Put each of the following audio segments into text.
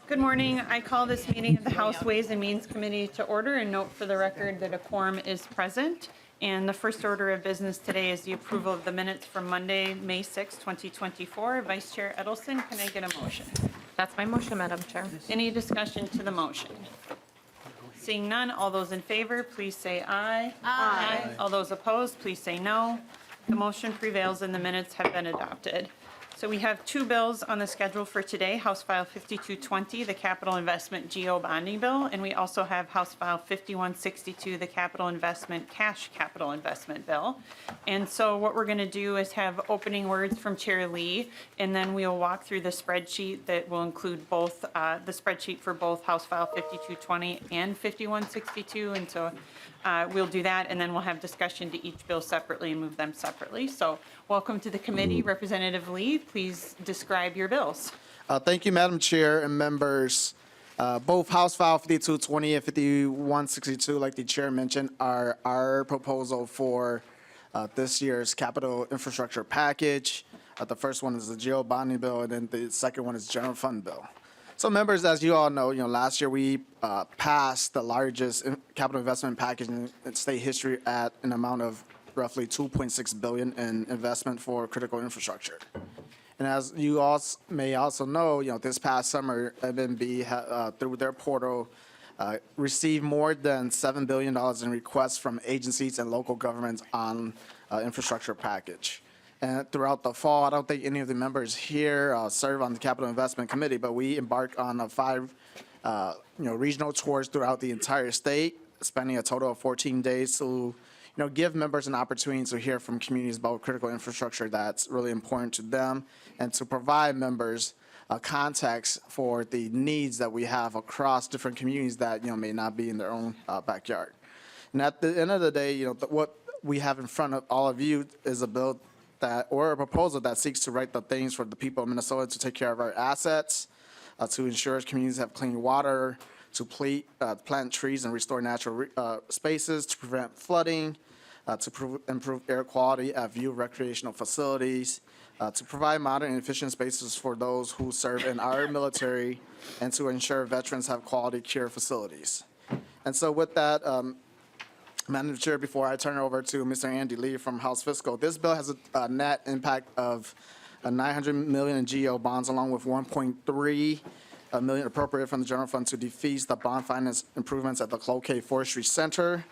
Good morning. I call this meeting of the House Ways and Means Committee to order and note for the record that a quorum is present. And the first order of business today is the approval of the minutes from Monday, May 6, 2024. Vice Chair Edelson, can I get a motion? That's my motion, Madam Chair. Any discussion to the motion? Seeing none, all those in favor, please say aye. Aye. All those opposed, please say no. The motion prevails and the minutes have been adopted. So we have two bills on the schedule for today, House File 5220, the Capital Investment GO Bonding Bill, and we also have House File 5162, the Capital Investment Cash Capital Investment Bill. And so what we're going to do is have opening words from Chair Lee, and then we'll walk through the spreadsheet that will include both, the spreadsheet for both House File 5220 and 5162. And so we'll do that, and then we'll have discussion to each bill separately and move them separately. So welcome to the committee. Representative Lee, please describe your bills. Thank you, Madam Chair and members. Both House File 5220 and 5162, like the chair mentioned, are our proposal for this year's capital infrastructure package. The first one is the GO bonding bill, and then the second one is general fund bill. So members, as you all know, last year we passed the largest capital investment package in state history at an amount of roughly $2.6 billion in investment for critical infrastructure. And as you all may also know, this past summer, MNB, through their portal, received more than $7 billion in requests from agencies and local governments on infrastructure package. And throughout the fall, I don't think any of the members here serve on the Capital Investment Committee, but we embarked on 5 regional tours throughout the entire state, spending a total of 14 days to give members an opportunity to hear from communities about critical infrastructure that's really important to them, and to provide members context for the needs that we have across different communities that may not be in their own backyard. And at the end of the day, what we have in front of all of you is a bill or a proposal that seeks to right the things for the people of Minnesota, to take care of our assets, to ensure communities have clean water, to plant trees and restore natural spaces, to prevent flooding, to improve air quality at view recreational facilities, to provide modern and efficient spaces for those who serve in our military, and to ensure veterans have quality care facilities. And so with that, Madam Chair, before I turn it over to Mr. Andy Lee from House Fiscal, this bill has a net impact of $900 million in GO bonds, along with $1.3 million appropriated from the general fund to defease the bond finance improvements at the Cloquet Forestry Center,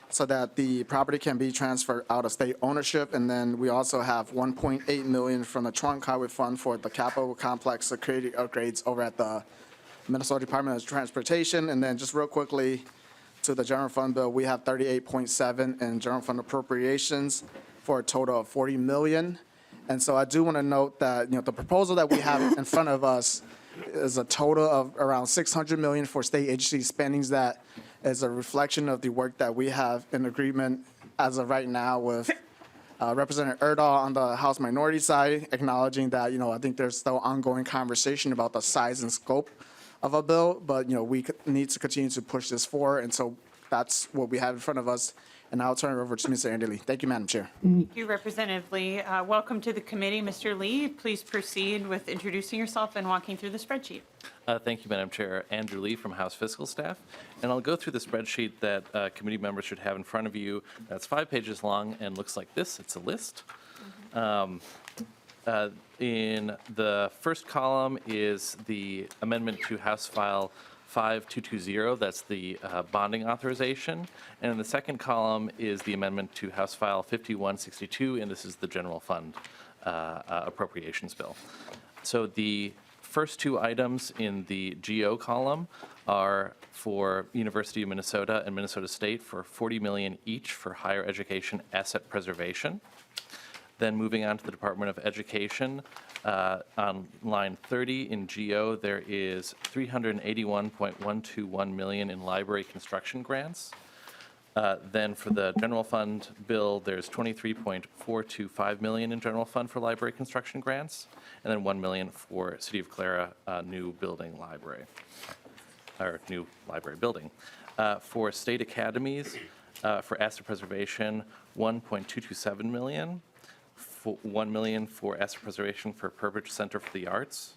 so that the property can be transferred out of state ownership. And then we also have $1.8 million from the Trunk Highway Fund for the Capitol Complex security upgrades over at the Minnesota Department of Transportation. And then just real quickly to the general fund bill, we have 38.7 in general fund appropriations for a total of $40 million. And so I do want to note that the proposal that we have in front of us is a total of around $600 million for state agency spendings. That is a reflection of the work that we have in agreement as of right now with Representative Erdahl on the House minority side, acknowledging that I think there's still ongoing conversation about the size and scope of a bill, but we need to continue to push this forward, and so that's what we have in front of us. And I'll turn it over to Mr. Andy Lee. Thank you, Madam Chair. Thank you, Representative Lee. Welcome to the committee. Mr. Lee, please proceed with introducing yourself and walking through the spreadsheet. Thank you, Madam Chair. Andrew Lee from House Fiscal Staff. And I'll go through the spreadsheet that committee members should have in front of you. That's 5 pages long and looks like this. It's a list. In the first column is the amendment to House File 5220, that's the bonding authorization. And in the second column is the amendment to House File 5162, and this is the general fund appropriations bill. So the first 2 items in the GO column are for University of Minnesota and Minnesota State for $40 million each for higher education asset preservation. Then moving on to the Department of Education, on line 30 in GO, there is $381.121 million in library construction grants. Then for the general fund bill, there's $23.425 million in general fund for library construction grants, and then $1 million for City of Clara new building library, or new library building. For state academies, for asset preservation, $1.227 million. $1 million for asset preservation for Burbridge Center for the Arts,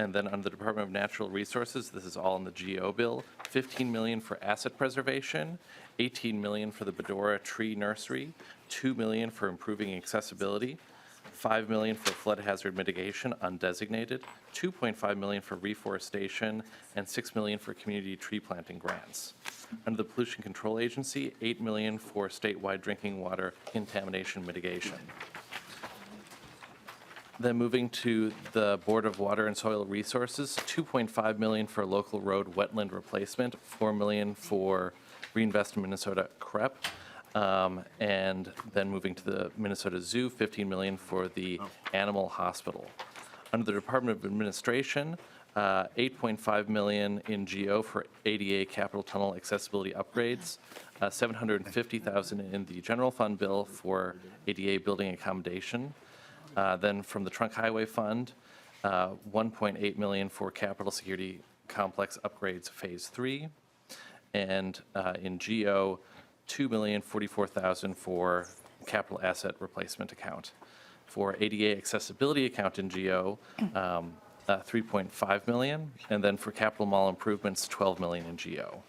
And then under the Department of Natural Resources, this is all in the GO bill, $15 million for asset preservation, $18 million for the Bedora Tree Nursery, $2 million for improving accessibility, $5 million for flood hazard mitigation undesignated, $2.5 million for reforestation, and $6 million for community tree planting grants. Under the Pollution Control Agency, $8 million for statewide drinking water contamination mitigation. Then moving to the Board of Water and Soil Resources, $2.5 million for local road wetland replacement, $4 million for Reinvest in Minnesota CREP, and then moving to the Minnesota Zoo, $15 million for the Animal Hospital. Under the Department of Administration, $8.5 million in GO for ADA Capitol Tunnel accessibility upgrades, $750,000 in the general fund bill for ADA building accommodation. Then from the Trunk Highway Fund, $1.8 million for Capitol Security Complex upgrades Phase 3, and in GO, $2,044,000 for capital asset replacement account. For ADA accessibility account in GO, $3.5 million, and then for capital mall improvements, $12 million in GO.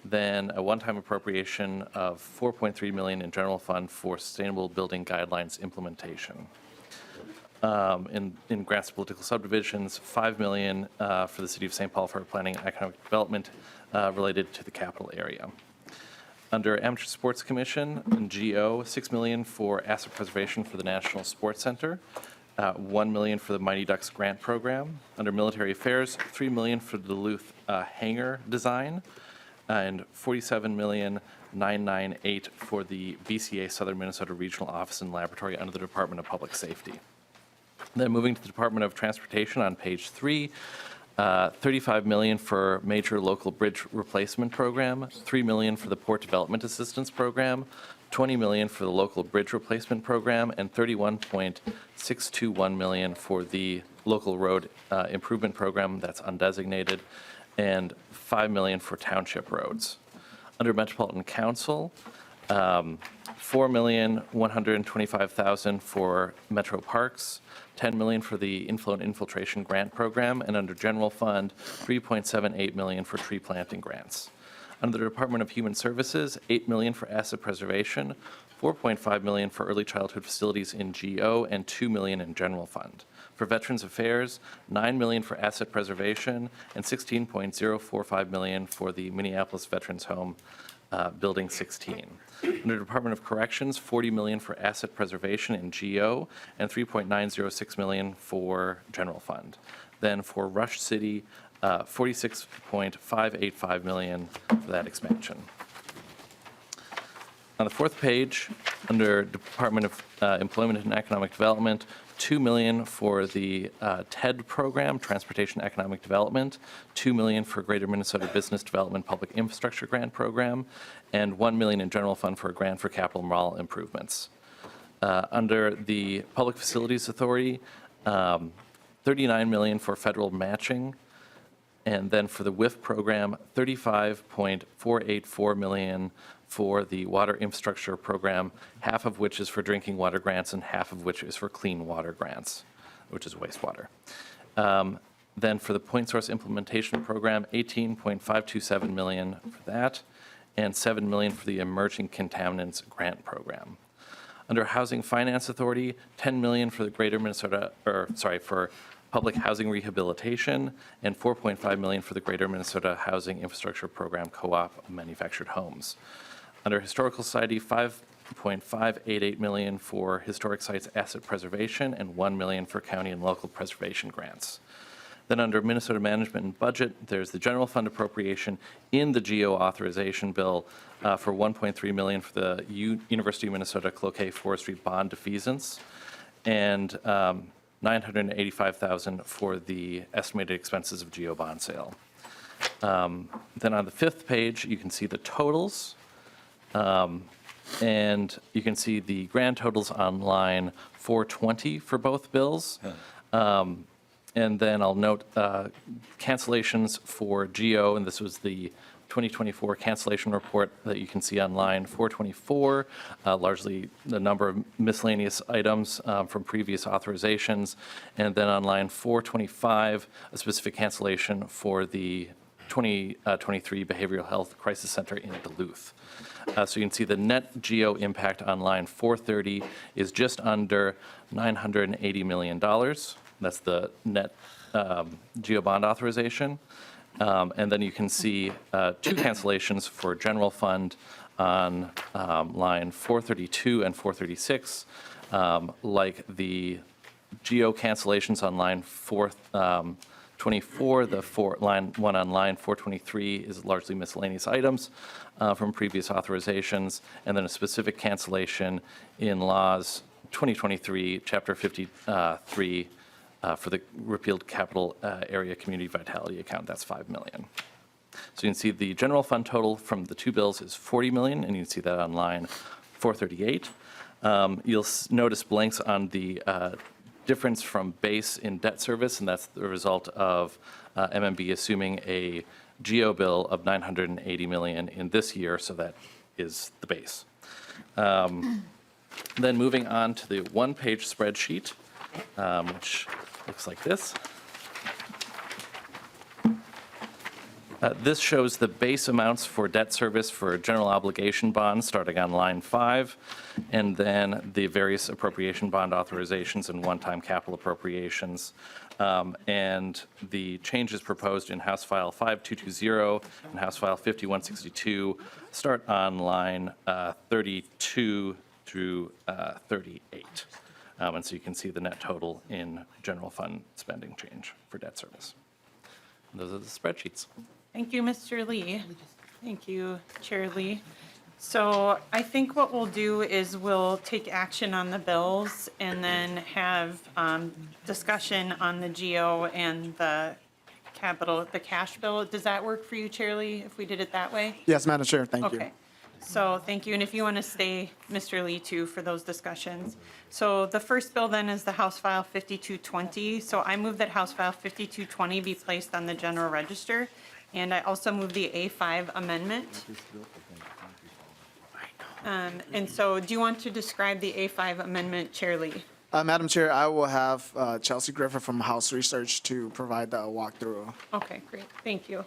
Then a one-time appropriation of $4.3 million in general fund for sustainable building guidelines implementation. In grants to political subdivisions, $5 million for the City of St. Paul for planning and economic development related to the capital area. Under Amateur Sports Commission, in GO, $6 million for asset preservation for the National Sports Center, $1 million for the Mighty Ducks grant program. Under Military Affairs, $3 million for the Duluth hangar design, and $47,998,000 for the BCA Southern Minnesota Regional Office and Laboratory under the Department of Public Safety. Then moving to the Department of Transportation on page 3, $35 million for major local bridge replacement program, $3 million for the Port Development Assistance Program, $20 million for the local bridge replacement program, and $31.621 million for the local road improvement program that's undesignated, and $5 million for township roads. Under Metropolitan Council, $4,125,000 for Metro Parks, $10 million for the Inflow and Infiltration Grant Program, and under General Fund, $3.78 million for tree planting grants. Under the Department of Human Services, $8 million for asset preservation, $4.5 million for early childhood facilities in GO, and $2 million in General Fund. For Veterans Affairs, $9 million for asset preservation, and $16.045 million for the Minneapolis Veterans Home Building 16. Under Department of Corrections, $40 million for asset preservation in GO, and $3.906 million for General Fund. Then for Rush City, $46.585 million for that expansion. On the fourth page, under Department of Employment and Economic Development, $2 million for the TED program, Transportation Economic Development, $2 million for Greater Minnesota Business Development Public Infrastructure Grant Program, and $1 million in General Fund for a grant for capital mall improvements. Under the Public Facilities Authority, $39 million for federal matching, and then for the WIF program, $35.484 million for the water infrastructure program, half of which is for drinking water grants and half of which is for clean water grants, which is wastewater. Then for the point source implementation program, $18.527 million for that, and $7 million for the emerging contaminants grant program. Under Housing Finance Authority, $10 million for the Greater Minnesota, for public housing rehabilitation, and $4.5 million for the Greater Minnesota Housing Infrastructure Program Co-op manufactured homes. Under Historical Society, $5.588 million for historic sites asset preservation, and $1 million for county and local preservation grants. Then under Minnesota Management and Budget, there's the general fund appropriation in the GO authorization bill for $1.3 million for the University of Minnesota Cloquet Forestry bond defeasance, and $985,000 for the estimated expenses of GO bond sale. Then on the fifth page, you can see the totals. And you can see the grand totals on line 420 for both bills. And then I'll note cancellations for GO, and this was the 2024 cancellation report that you can see on line 424, largely the number of miscellaneous items from previous authorizations. And then on line 425, a specific cancellation for the 2023 Behavioral Health Crisis Center in Duluth. So you can see the net GEO impact on line 430 is just under $980 million. That's the net GEO bond authorization. And then you can see two cancellations for general fund on line 432 and 436. Like the GEO cancellations on line 424, line one on line 423 is largely miscellaneous items from previous authorizations, and then a specific cancellation in laws 2023, Chapter 53, for the repealed capital area community vitality account. That's $5 million. So you can see the general fund total from the two bills is $40 million, and you can see that on line 438. You'll notice blanks on the difference from base in debt service, and that's the result of MMB assuming a GEO bill of $980 million in this year, so that is the base. Then moving on to the one-page spreadsheet, which looks like this. This shows the base amounts for debt service for general obligation bonds starting on line 5, and then the various appropriation bond authorizations and one-time capital appropriations. And the changes proposed in House File 5220 and House File 5162 start on line 32 through 38. And so you can see the net total in general fund spending change for debt service. And those are the spreadsheets. Thank you, Mr. Lee. Thank you, Chair Lee. So I think what we'll do is we'll take action on the bills and then have discussion on the GEO and the cash bill. Does that work for you, Chair Lee, if we did it that way? Yes, Madam Chair, thank you. Okay. So thank you. And if you want to stay, Mr. Lee, too, for those discussions. So the first bill then is the House File 5220. So I move that House File 5220 be placed on the general register. And I also move the A5 amendment. And so do you want to describe the A5 amendment, Chair Lee? Madam Chair, I will have Chelsea Griffin from House Research to provide the walkthrough. Okay, great. Thank you.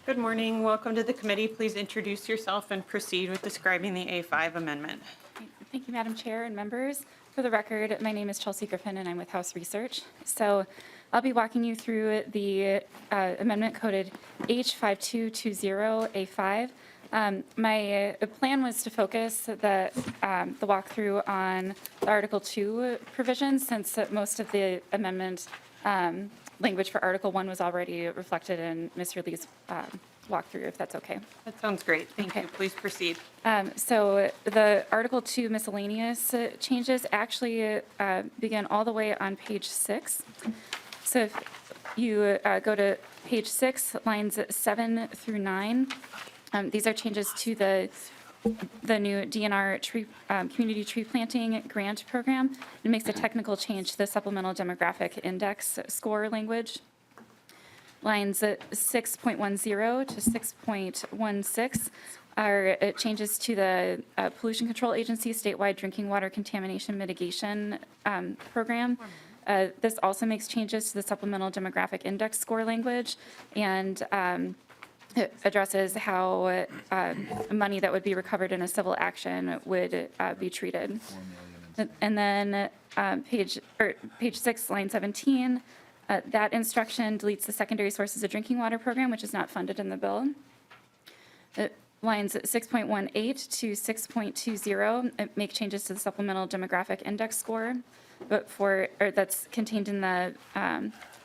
Good morning. Welcome to the committee. Please introduce yourself and proceed with describing the A5 amendment. Thank you, Madam Chair and members. For the record, my name is Chelsea Griffin, and I'm with House Research. So I'll be walking you through the amendment coded H5220A5. My plan was to focus the walkthrough on the Article 2 provisions, since most of the amendment language for Article 1 was already reflected in Mr. Lee's walkthrough, if that's okay. That sounds great. Thank you. Okay. Please proceed. So the Article 2 miscellaneous changes actually begin all the way on page 6. So if you go to page 6, lines 7 through 9, these are changes to the new DNR community tree planting grant program. It makes a technical change to the supplemental demographic index score language. Lines 6.10 to 6.16 are changes to the Pollution Control Agency statewide drinking water contamination mitigation program. This also makes changes to the supplemental demographic index score language, and it addresses how money that would be recovered in a civil action would be treated. And then page 6, line 17, that instruction deletes the secondary sources of drinking water program, which is not funded in the bill. Lines 6.18 to 6.20 make changes to the supplemental demographic index score, but that's contained in the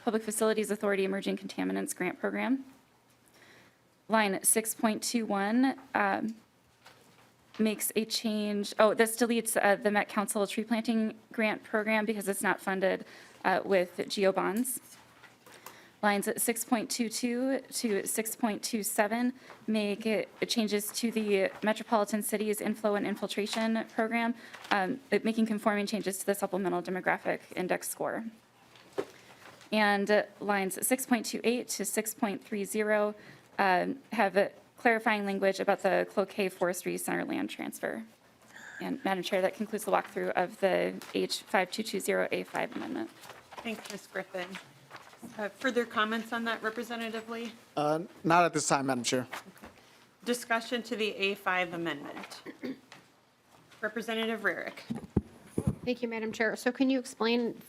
Public Facilities Authority Emerging Contaminants Grant Program. Line 6.21 makes a change. Oh, this deletes the Met Council Tree Planting Grant Program because it's not funded with GEO bonds. Lines 6.22 to 6.27 make changes to the Metropolitan Cities Inflow and Infiltration Program, making conforming changes to the Supplemental Demographic Index score. And lines 6.28 to 6.30 have clarifying language about the Cloquet Forestry Center land transfer. And Madam Chair, that concludes the walkthrough of the H5220A5 amendment. Thanks, Ms. Griffin. Further comments on that, Representative Lee? Not at this time, Madam Chair. Discussion to the A5 amendment. Representative Rarick. Thank you, Madam Chair. So can you explain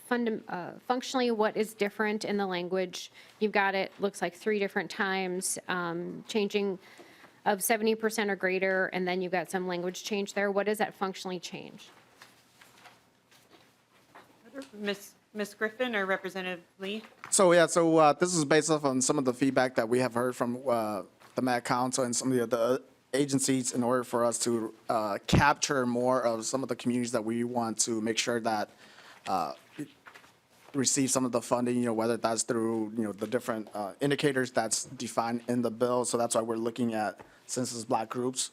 functionally what is different in the language? You've got it, looks like 3 different times, changing of 70% or greater, and then you've got some language change there. What does that functionally change? Ms. Griffin or Representative Lee? So this is based off on some of the feedback that we have heard from the Met Council and some of the other agencies in order for us to capture more of some of the communities that we want to make sure that receive some of the funding, whether that's through, the different indicators that's defined in the bill. So that's why we're looking at census block groups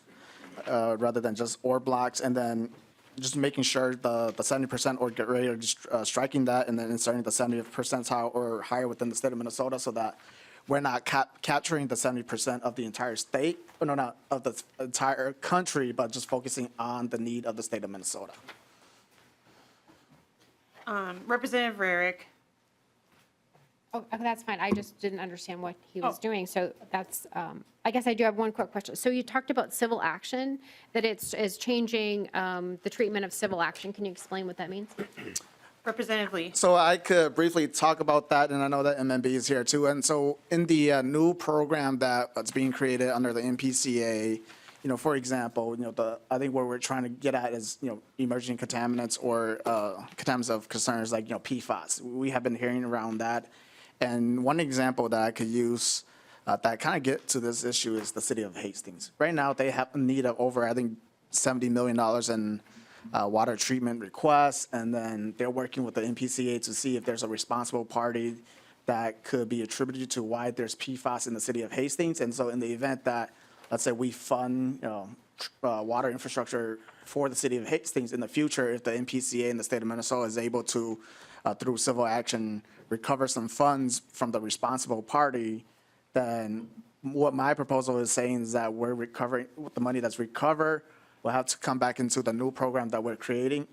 rather than just or blocks, and then just making sure the 70% or greater, striking that, and then inserting the 70th percentile or higher within the state of Minnesota, so that we're not capturing the 70% of the entire state, or no, not of the entire country, but just focusing on the need of the state of Minnesota. Representative Rarick. Oh, that's fine. I just didn't understand what he was doing. So that's, I guess I do have one quick question. So you talked about civil action, that is changing the treatment of civil action. Can you explain what that means? Representative Lee. So I could briefly talk about that, and I know that MMB is here too. And so in the new program that's being created under the MPCA, for example, I think what we're trying to get at is, emerging contaminants or contaminants of concerns like, PFAS. We have been hearing around that. And one example that I could use that kind of get to this issue is the city of Hastings. Right now, they have a need of over, I think, $70 million in water treatment requests, and then they're working with the MPCA to see if there's a responsible party that could be attributed to why there's PFAS in the city of Hastings. And so in the event that, let's say, we fund water infrastructure for the city of Hastings in the future, if the MPCA in the state of Minnesota is able to, through civil action, recover some funds from the responsible party, then what my proposal is saying is that we're recovering, the money that's recovered will have to come back into the new program that we're creating.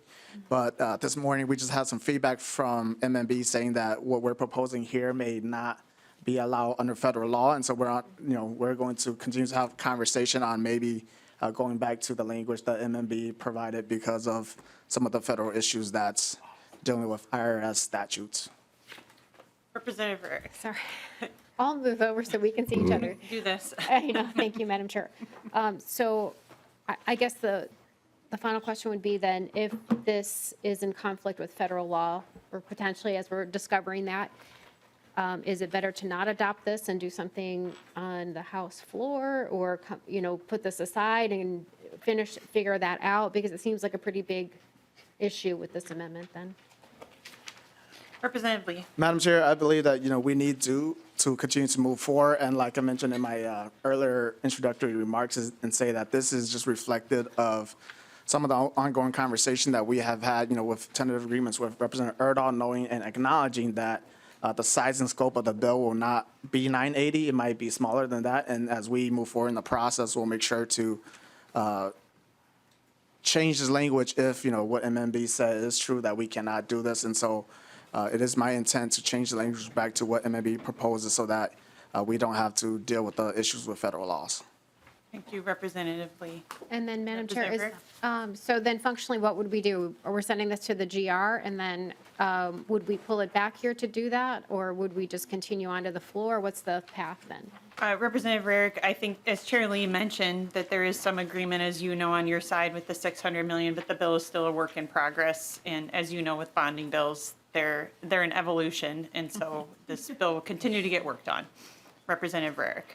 But this morning, we just had some feedback from MMB saying that what we're proposing here may not be allowed under federal law. And so we're going to continue to have conversation on maybe going back to the language that MMB provided because of some of the federal issues that's dealing with IRS statutes. Representative Rarick. Sorry. I'll move over so we can see each other. Do this. I know. Thank you, Madam Chair. So I guess the final question would be then, if this is in conflict with federal law, or potentially as we're discovering that, is it better to not adopt this and do something on the House floor, or, put this aside and figure that out? Because it seems like a pretty big issue with this amendment then. Representative Lee. Madam Chair, I believe that, we need to continue to move forward. And like I mentioned in my earlier introductory remarks, and say that this is just reflective of some of the ongoing conversation that we have had, with tentative agreements with Representative Erdahl, knowing and acknowledging that the size and scope of the bill will not be 980. It might be smaller than that. And as we move forward in the process, we'll make sure to change this language if, what MMB said is true, that we cannot do this. And so it is my intent to change the language back to what MMB proposes so that we don't have to deal with the issues with federal laws. Thank you, Representative Lee. And then, Madam Chair, Representative so then functionally, what would we do? We're sending this to the GR, and then would we pull it back here to do that, or would we just continue on to the floor? What's the path then? Representative Rarick, I think, as Chair Lee mentioned, that there is some agreement, as you know, on your side with the $600 million, but the bill is still a work in progress. And as you know, with bonding bills, they're an evolution, and so this bill will continue to get worked on. Representative Rarick.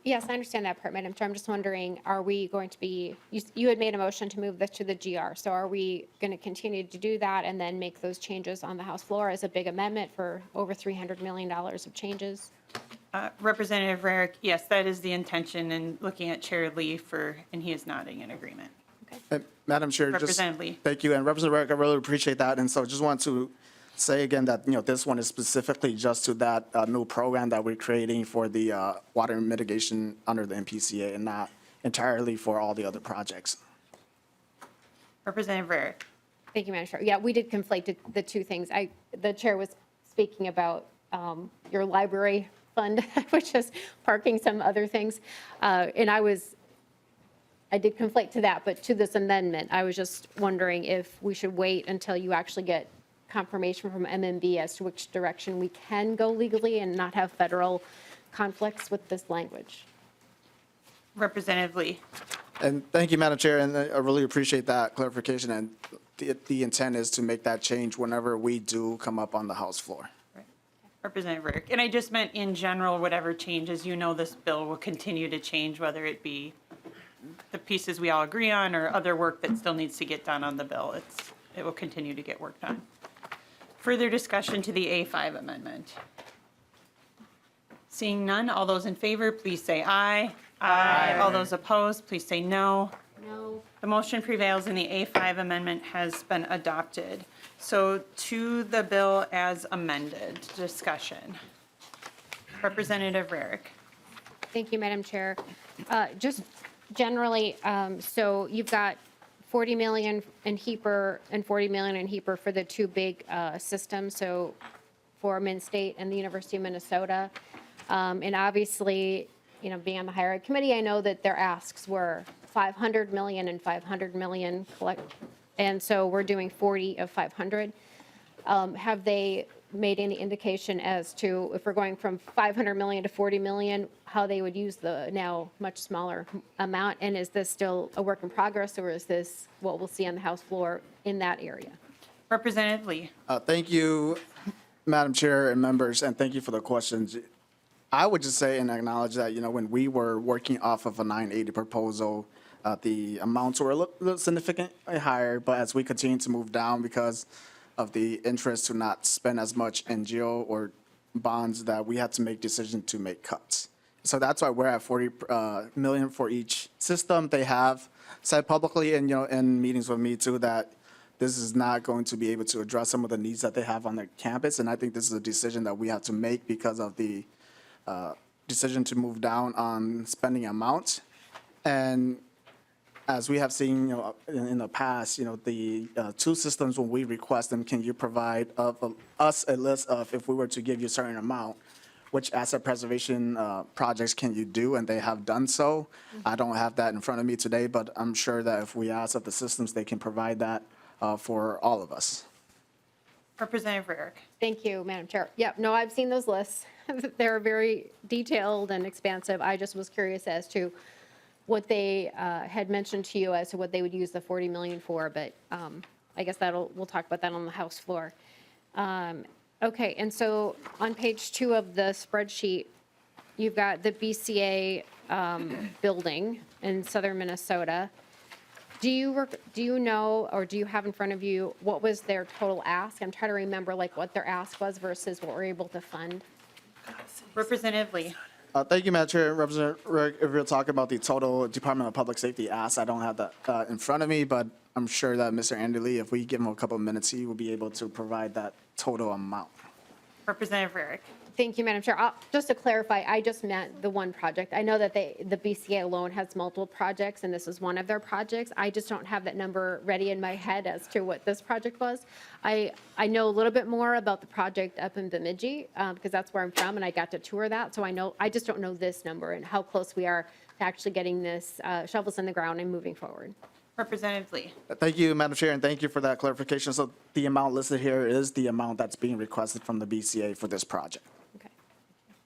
Yes, I understand that part, Madam Chair. I'm just wondering, are we going to be, you had made a motion to move this to the GR, so are we going to continue to do that and then make those changes on the House floor as a big amendment for over $300 million of changes? Representative Rarick, yes, that is the intention, and looking at Chair Lee and he is nodding in agreement. And Madam Chair, just. Representative Lee. Thank you, and Representative Rarick, I really appreciate that, and so just want to say again that, this one is specifically just to that new program that we're creating for the water mitigation under the MPCA and not entirely for all the other projects. Representative Rarick. Thank you, Madam Chair. Yeah, we did conflate the two things. The chair was speaking about your library fund, which is parking some other things. And I did conflate to that, but to this amendment, I was just wondering if we should wait until you actually get confirmation from MMB as to which direction we can go legally and not have federal conflicts with this language. Representative Lee. And thank you, Madam Chair, and I really appreciate that clarification, and the intent is to make that change whenever we do come up on the House floor. Representative Rarick. And I just meant in general, whatever changes, this bill will continue to change, whether it be the pieces we all agree on or other work that still needs to get done on the bill. It will continue to get worked on. Further discussion to the A5 amendment. Seeing none, all those in favor, please say aye. Aye. All those opposed, please say no. No. The motion prevails and the A5 amendment has been adopted. So to the bill as amended, discussion. Representative Rarick. Thank you, Madam Chair. Just generally, so you've got 40 million in HEAPR and 40 million in HEAPR for the two big systems, so for Min State and the University of Minnesota. And obviously, being on the higher ed committee, I know that their asks were 500 million and 500 million and so we're doing 40 of 500. Have they made any indication as to if we're going from 500 million to 40 million, how they would use the now much smaller amount? And is this still a work in progress, or is this what we'll see on the House floor in that area? Representative Lee. Thank you, Madam Chair and members, and thank you for the questions. I would just say and acknowledge that, when we were working off of a 980 proposal, the amounts were a little significantly higher, but as we continue to move down because of the interest to not spend as much NGO or bonds, that we had to make decisions to make cuts. So that's why we're at 40 million for each system. They have said publicly and, in meetings with me too, that this is not going to be able to address some of the needs that they have on their campus. And I think this is a decision that we have to make because of the decision to move down on spending amounts. And as we have seen, in the past, the two systems, when we request them, can you provide us a list of, if we were to give you a certain amount, which asset preservation projects can you do? And they have done so. I don't have that in front of me today, but I'm sure that if we ask of the systems, they can provide that for all of us. Representative Rarick. Thank you, Madam Chair. Yep, no, I've seen those lists. They're very detailed and expansive. I just was curious as to what they had mentioned to you as to what they would use the 40 million for, but I guess we'll talk about that on the House floor. Okay, and so on page 2 of the spreadsheet, you've got the BCA building in southern Minnesota. Do you know, or do you have in front of you, what was their total ask? I'm trying to remember what their ask was versus what we're able to fund. Representative Lee. Thank you, Madam Chair. Representative Rick, if you're talking about the total Department of Public Safety ask, I don't have that in front of me, but I'm sure that Mr. Andy Lee, if we give him a couple of minutes, he will be able to provide that total amount. Representative Rarick. Thank you, Madam Chair. Just to clarify, I just meant the one project. I know that the BCA alone has multiple projects, and this is one of their projects. I just don't have that number ready in my head as to what this project was. I know a little bit more about the project up in Bemidji, because that's where I'm from, and I got to tour that. So I just don't know this number and how close we are to actually getting this shovels in the ground and moving forward. Representative Lee. Thank you, Madam Chair, and thank you for that clarification. So the amount listed here is the amount that's being requested from the BCA for this project. Okay.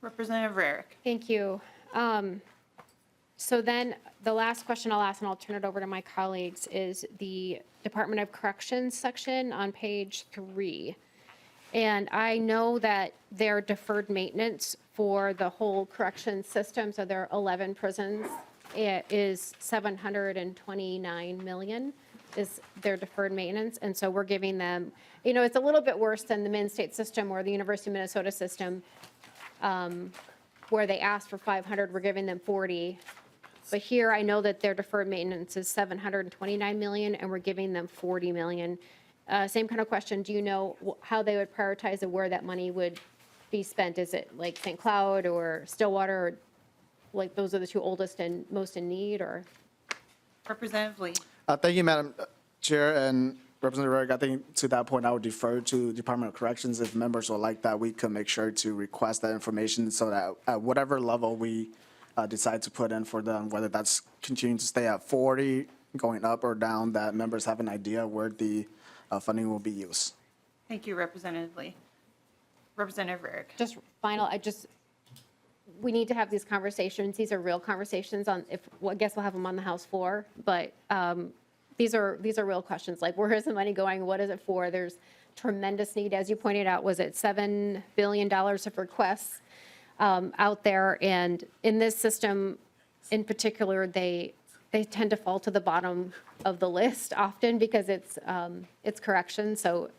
Representative Rarick. Thank you. So then the last question I'll ask, and I'll turn it over to my colleagues, is the Department of Corrections section on page 3. And I know that their deferred maintenance for the whole correction system, so there are 11 prisons, it is 729 million is their deferred maintenance. And so we're giving them, it's a little bit worse than the Mid-State system or the University of Minnesota system, where they asked for 500, we're giving them 40. But here, I know that their deferred maintenance is 729 million, and we're giving them 40 million. Same kind of question, do you know how they would prioritize and where that money would be spent? Is it like St. Cloud or Stillwater, or like those are the two oldest and most in need, or? Representative Lee. Thank you, Madam Chair, and Representative Rarick. I think to that point, I would defer to Department of Corrections. If members would like that, we could make sure to request that information so that at whatever level we decide to put in for them, whether that's continuing to stay at 40, going up or down, that members have an idea where the funding will be used. Thank you, Representative Lee. Representative Rarick. Just final, we need to have these conversations. These are real conversations I guess we'll have them on the House floor, but these are real questions, like where is the money going? What is it for? There's tremendous need, as you pointed out, was it $7 billion of requests out there? And in this system in particular, they tend to fall to the bottom of the list often because it's correction. So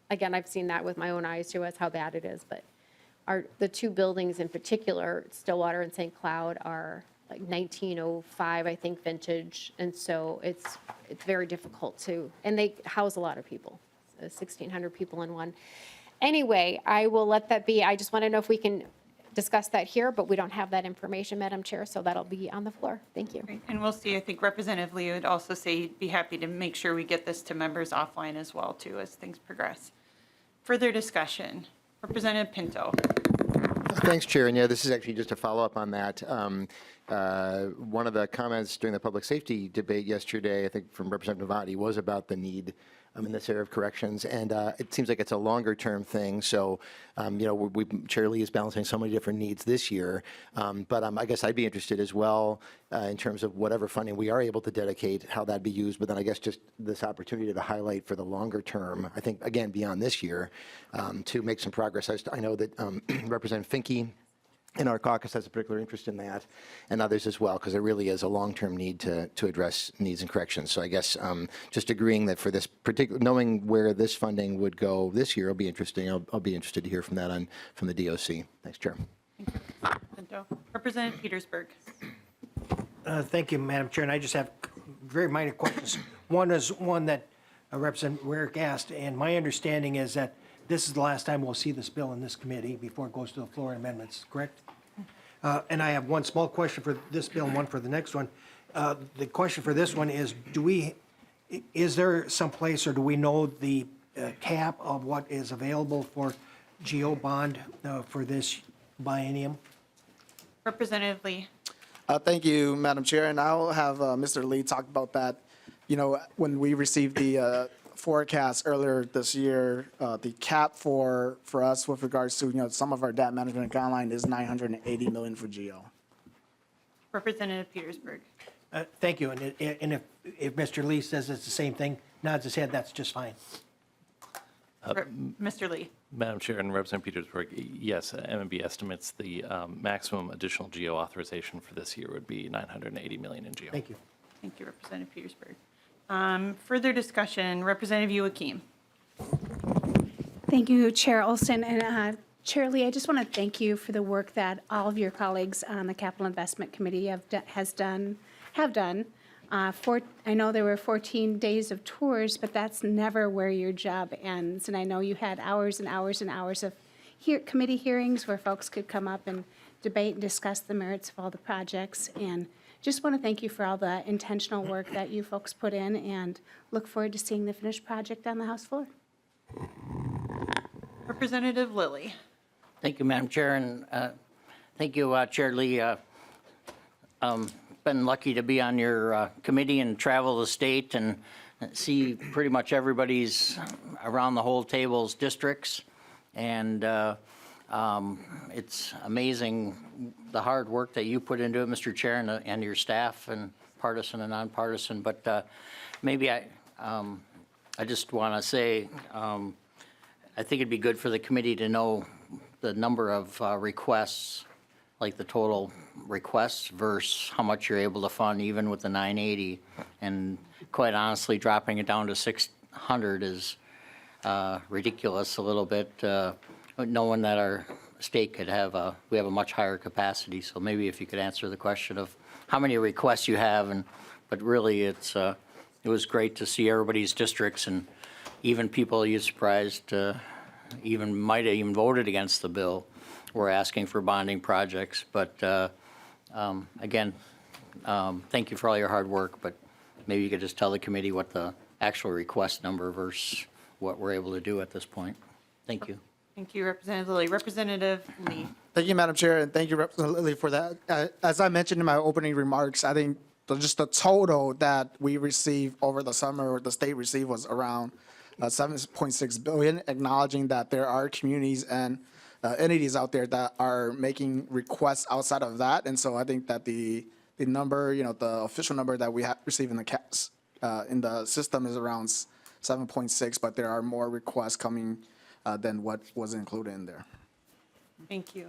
again, I've seen that with my own eyes too, as how bad it is, but the two buildings in particular, Stillwater and St. Cloud, are like 1905, I think, vintage. And so it's very difficult and they house a lot of people, 1,600 people in one. Anyway, I will let that be. I just want to know if we can discuss that here, but we don't have that information, Madam Chair, so that'll be on the floor. Thank you. Great. And we'll see, I think Representative Lee would also say he'd be happy to make sure we get this to members offline as well, too, as things progress. Further discussion. Representative Pinto. Thanks, Chair. And yeah, this is actually just a follow-up on that. One of the comments during the public safety debate yesterday, I think from Representative Novotny, was about the need in this area of corrections. And it seems like it's a longer-term thing. So, Chair Lee is balancing so many different needs this year. But I guess I'd be interested as well in terms of whatever funding we are able to dedicate, how that'd be used. But then I guess just this opportunity to highlight for the longer term, I think, again, beyond this year, to make some progress. I know that Representative Finke in our caucus has a particular interest in that, and others as well, because there really is a long-term need to address needs and corrections. So I guess just agreeing that for this particular, knowing where this funding would go this year will be interesting. I'll be interested to hear from that from the DOC. Thanks, Chair. Pinto. Representative Petersburg. Thank you, Madam Chair, and I just have very minor questions. One is one that Representative Rarick asked, and my understanding is that this is the last time we'll see this bill in this committee before it goes to the floor and amendments, correct? And I have one small question for this bill and one for the next one. The question for this one is, is there some place, or do we know the cap of what is available for GO bond for this biennium? Representative Lee. Thank you, Madam Chair, and I'll have Mr. Lee talk about that. When we received the forecast earlier this year, the cap for us with regards to some of our debt management guideline is $980 million for GO. Representative Petersburg. Thank you. And if Mr. Lee says it's the same thing, nods his head, that's just fine. Mr. Lee. Madam Chair and Representative Petersburg, yes, MMB estimates the maximum additional GO authorization for this year would be $980 million in GO. Thank you. Thank you, Representative Petersburg. Further discussion, Representative Joachim. Thank you, Chair Olson. And Chair Lee, I just want to thank you for the work that all of your colleagues on the Capital Investment Committee have done. I know there were 14 days of tours, but that's never where your job ends. And I know you had hours and hours and hours of committee hearings where folks could come up and debate and discuss the merits of all the projects. And just want to thank you for all the intentional work that you folks put in, and look forward to seeing the finished project on the House floor. Representative Lilly. Thank you, Madam Chair, and thank you, Chair Lee. Been lucky to be on your committee and travel the state and see pretty much everybody's around the whole table's districts, and it's amazing the hard work that you put into it, Mr. Chair, and your staff, and partisan and nonpartisan. But maybe I just want to say I think it'd be good for the committee to know the number of requests, like the total requests versus how much you're able to fund even with the 980. And quite honestly, dropping it down to 600 is ridiculous a little bit, knowing that our state could have we have a much higher capacity. So maybe if you could answer the question of how many requests you have, but really it was great to see everybody's districts, and even people you surprised might have even voted against the bill were asking for bonding projects. But again, thank you for all your hard work, but maybe you could just tell the committee what the actual request number versus what we're able to do at this point. Thank you. Thank you, Representative Lilly. Representative Lee. Thank you, Madam Chair, and thank you, Representative Lilly, for that. As I mentioned in my opening remarks, I think just the total that we received over the summer, or the state received, was around 7.6 billion, acknowledging that there are communities and entities out there that are making requests outside of that. And so I think that the number, the official number that we have received in the system is around 7.6, but there are more requests coming than what was included in there. Thank you.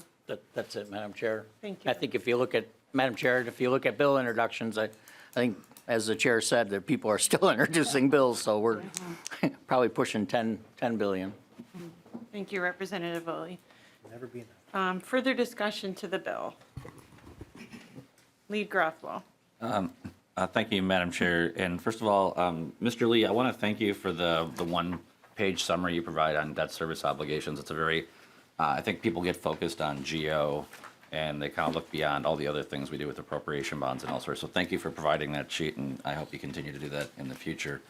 That's it, Madam Chair. Thank you. I think if you look at, Madam Chair, if you look at bill introductions, I think, as the chair said, that people are still introducing bills, so we're probably pushing 10 billion. Thank you, Representative Lilly. Never be enough. Further discussion to the bill. Lead Gruffalo. Thank you, Madam Chair. And first of all, Mr. Lee, I want to thank you for the one-page summary you provide on debt service obligations. It's a very, I think people get focused on GO, and they kind of look beyond all the other things we do with appropriation bonds and elsewhere. So thank you for providing that sheet, and I hope you continue to do that in the future.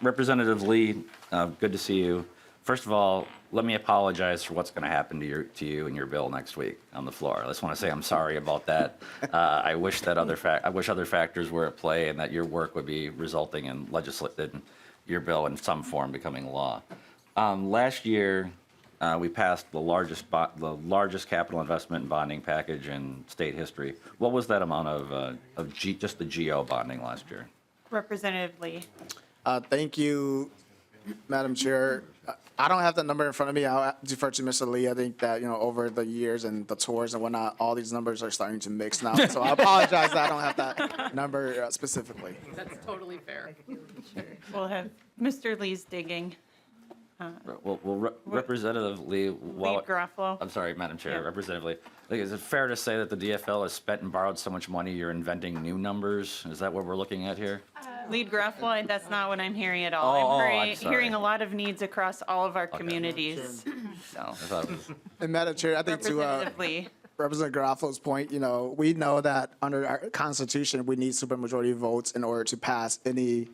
Representative Lee, good to see you. First of all, let me apologize for what's going to happen to you and your bill next week on the floor. I just want to say I'm sorry about that. I wish that other factors were at play, and that your work would be resulting in your bill in some form becoming law. Last year, we passed the largest capital investment and bonding package in state history. What was that amount of just the GO bonding last year? Representative Lee. Thank you, Madam Chair. I don't have that number in front of me. I'll defer to Mr. Lee. I think that, over the years and the tours and whatnot, all these numbers are starting to mix now. So I apologize that I don't have that number specifically. That's totally fair. We'll have Mr. Lee's digging. Representative Lee, Lead Gruffalo. I'm sorry, Madam Chair, Yeah. Representative Lee, is it fair to say that the DFL has spent and borrowed so much money you're inventing new numbers? Is that what we're looking at here? Lead Gruffalo, that's not what I'm hearing at all. I'm I'm sorry. hearing a lot of needs across all of our communities. So, I thought it was, And Madam Chair, I think to Representative Lee. Representative Garofalo's point, we know that under our Constitution, we need supermajority votes in order to pass any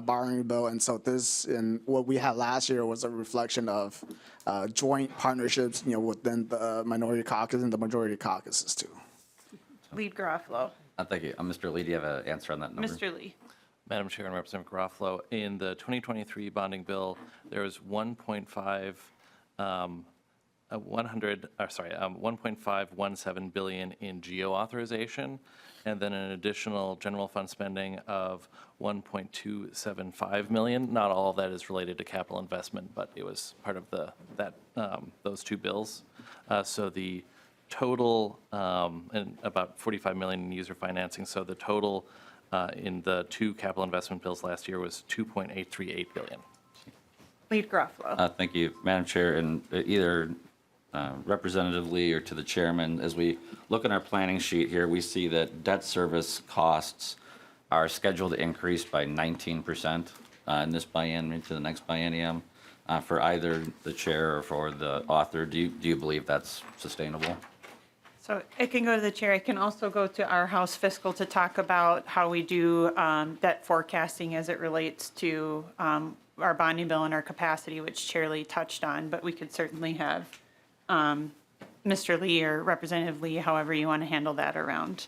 borrowing bill. And so what we had last year was a reflection of joint partnerships, within the minority caucus and the majority caucuses too. Lead Gruffalo. thank you. Mr. Lee, do you have an answer on that number? Mr. Lee. Madam Chair and Representative Garofalo, in the 2023 bonding bill, there was 1.517 billion in GO authorization, and then an additional general fund spending of 1.275 million. Not all of that is related to capital investment, but it was part of those two bills. So the total, and about 45 million in user financing. So the total in the two capital investment bills last year was 2.838 billion. Lead Gruffalo. Thank you, Madam Chair, and either Representative Lee or to the chairman, as we look at our planning sheet here, we see that debt service costs are scheduled to increase by 19% in this biennium to the next biennium. For either the chair or for the author, do you believe that's sustainable? So it can go to the chair. It can also go to our House Fiscal to talk about how we do debt forecasting as it relates to our bonding bill and our capacity, which Chair Lee touched on. But we could certainly have Mr. Lee or Representative Lee, however you want to handle that around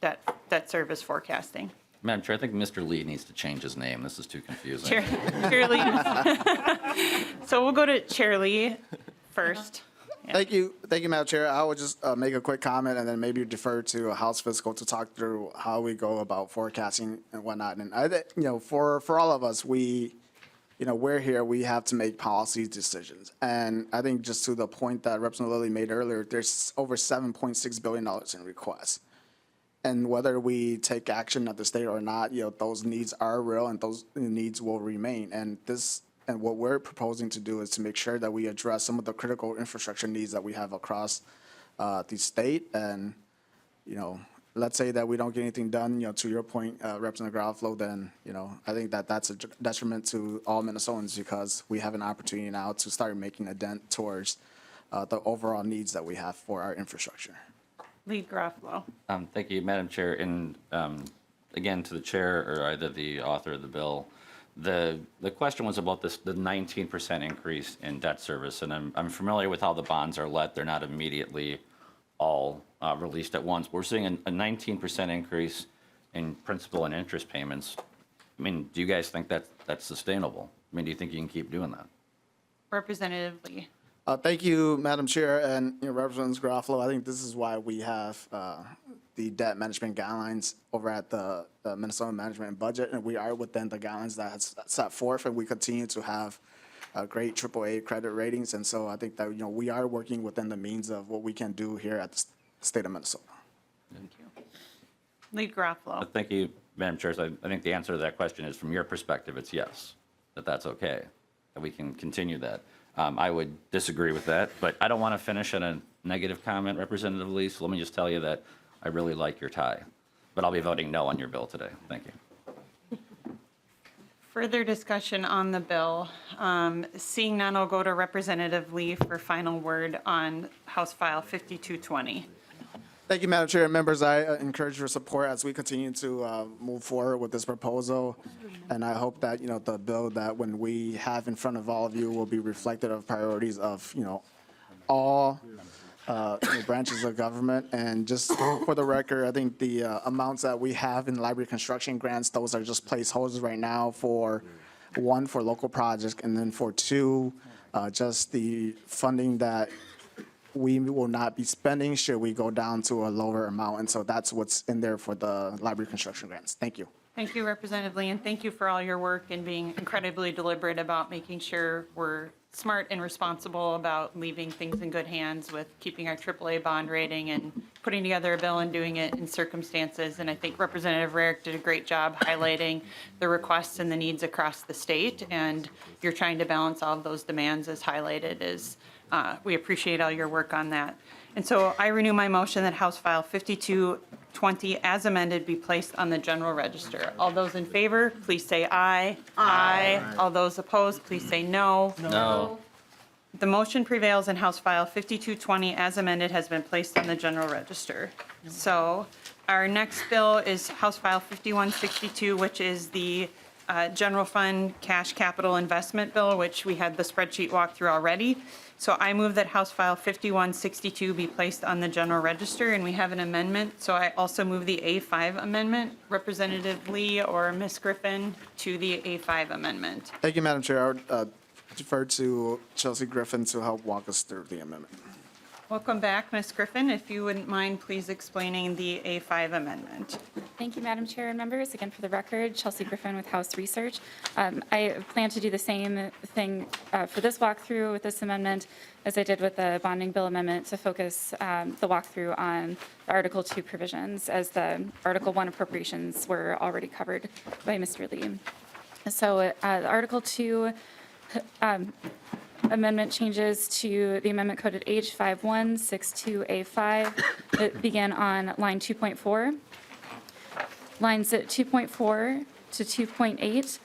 debt service forecasting. Madam Chair, I think Mr. Lee needs to change his name. This is too confusing. Chair Lee. So we'll go to Chair Lee first. Thank you, Madam Chair. I will just make a quick comment and then maybe defer to House Fiscal to talk through how we go about forecasting and whatnot. And for all of us, we we're here, we have to make policy decisions. And I think just to the point that Representative Lilly made earlier, there's over $7.6 billion in requests. And whether we take action at the state or not, those needs are real and those needs will remain. And what we're proposing to do is to make sure that we address some of the critical infrastructure needs that we have across the state. And, let's say that we don't get anything done, to your point, Representative Garofalo, then, I think that that's a detriment to all Minnesotans because we have an opportunity now to start making a dent towards the overall needs that we have for our infrastructure. Lead Garofalo. Thank you, Madam Chair. And again, to the chair or either the author of the bill, the question was about the 19% increase in debt service. And I'm familiar with how the bonds are let. They're not immediately all released at once. We're seeing a 19% increase in principal and interest payments. I mean, do you guys think that's sustainable? I mean, do you think you can keep doing that? Representative Lee. Thank you, Madam Chair, and Representative Garofalo. I think this is why we have the debt management guidelines over at the Minnesota Management and Budget, and we are within the guidelines that has set forth, and we continue to have great AAA credit ratings. And so I think that we are working within the means of what we can do here at the state of Minnesota. Thank you. Lead Garofalo. Thank you, Madam Chair. So I think the answer to that question is, from your perspective, it's yes, that's okay, that we can continue that. I would disagree with that, but I don't want to finish on a negative comment, Representative Lee, so let me just tell you that I really like your tie, but I'll be voting no on your bill today. Thank you. Further discussion on the bill. Seeing none, I'll go to Representative Lee for final word on House File 5220. Thank you, Madam Chair and members. I encourage your support as we continue to move forward with this proposal. And I hope that, the bill that when we have in front of all of you will be reflective of priorities of, all branches of government. And just for the record, I think the amounts that we have in library construction grants, those are just placeholders right now for one, for local projects, and then for two, just the funding that we will not be spending should we go down to a lower amount. And so that's what's in there for the library construction grants. Thank you. Thank you, Representative Lee, and thank you for all your work and being incredibly deliberate about making sure we're smart and responsible about leaving things in good hands with keeping our AAA bond rating and putting together a bill and doing it in circumstances. And I think Representative Rarick did a great job highlighting the requests and the needs across the state, and you're trying to balance all of those demands as highlighted. We appreciate all your work on that. And so I renew my motion that House File 5220 as amended be placed on the general register. All those in favor, please say aye. Aye. All those opposed, please say no. No. The motion prevails and House File 5220 as amended has been placed on the general register. So our next bill is House File 5162, which is the General Fund Cash Capital Investment Bill, which we had the spreadsheet walk through already. So I move that House File 5162 be placed on the general register, and we have an amendment. So I also move the A5 amendment. Representative Lee or Ms. Griffin to the A5 amendment. Thank you, Madam Chair. I would defer to Chelsea Griffin to help walk us through the amendment. Welcome back, Ms. Griffin. If you wouldn't mind, please explaining the A5 amendment. Thank you, Madam Chair and members. Again, for the record, Chelsea Griffin with House Research. I plan to do the same thing for this walkthrough with this amendment as I did with the bonding bill amendment, to focus the walkthrough on the Article 2 provisions, as the Article 1 appropriations were already covered by Mr. Lee. So the Article 2 amendment changes to the amendment coded H5162A5 that began on line 2.4. Lines at 2.4 to 2.8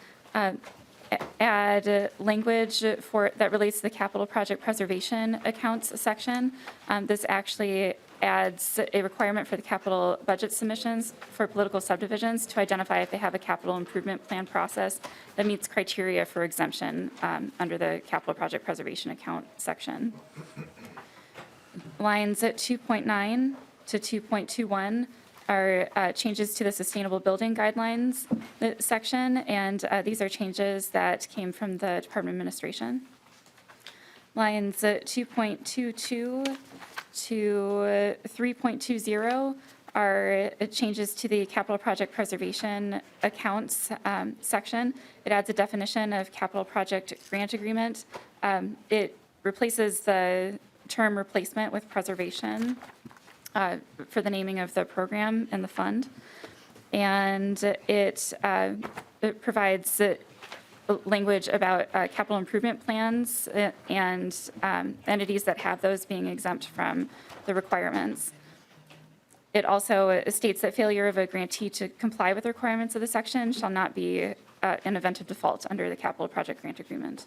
add language that relates to the capital project preservation accounts section. This actually adds a requirement for the capital budget submissions for political subdivisions to identify if they have a capital improvement plan process that meets criteria for exemption under the capital project preservation account section. Lines at 2.9 to 2.21 are changes to the sustainable building guidelines section, and these are changes that came from the Department of Administration. Lines 2.22 to 3.20 are changes to the capital project preservation accounts section. It adds a definition of capital project grant agreement. It replaces the term replacement with preservation for the naming of the program and the fund. And it provides language about capital improvement plans and entities that have those being exempt from the requirements. It also states that failure of a grantee to comply with the requirements of the section shall not be an event of default under the capital project grant agreement.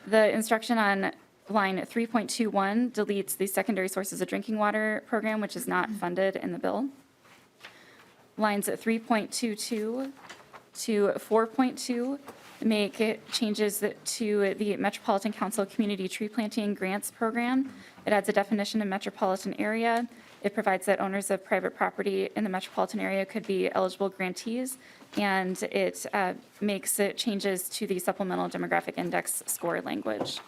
The instruction on line 3.21 deletes the secondary sources of drinking water program, which is not funded in the bill. Lines 3.22 to 4.2 make changes to the Metropolitan Council Community Tree Planting Grants Program. It adds a definition of metropolitan area. It provides that owners of private property in the metropolitan area could be eligible grantees, and it makes changes to the supplemental demographic index score language.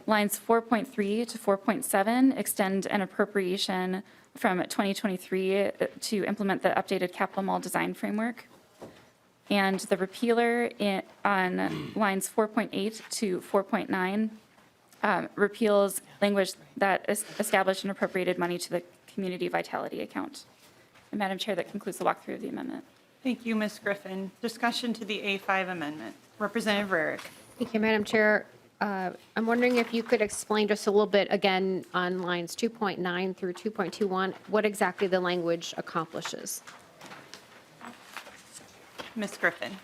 Lines 4.3 to 4.7 extend an appropriation from 2023 to implement the updated capital mall design framework. And the repealer on lines 4.8 to 4.9 repeals language that established and appropriated money to the community vitality account. And Madam Chair, that concludes the walkthrough of the amendment. Thank you, Ms. Griffin. Discussion to the A5 amendment. Representative Rarick. Thank you, Madam Chair. I'm wondering if you could explain just a little bit again on lines 2.9 through 2.21, what exactly the language accomplishes. Ms. Griffin.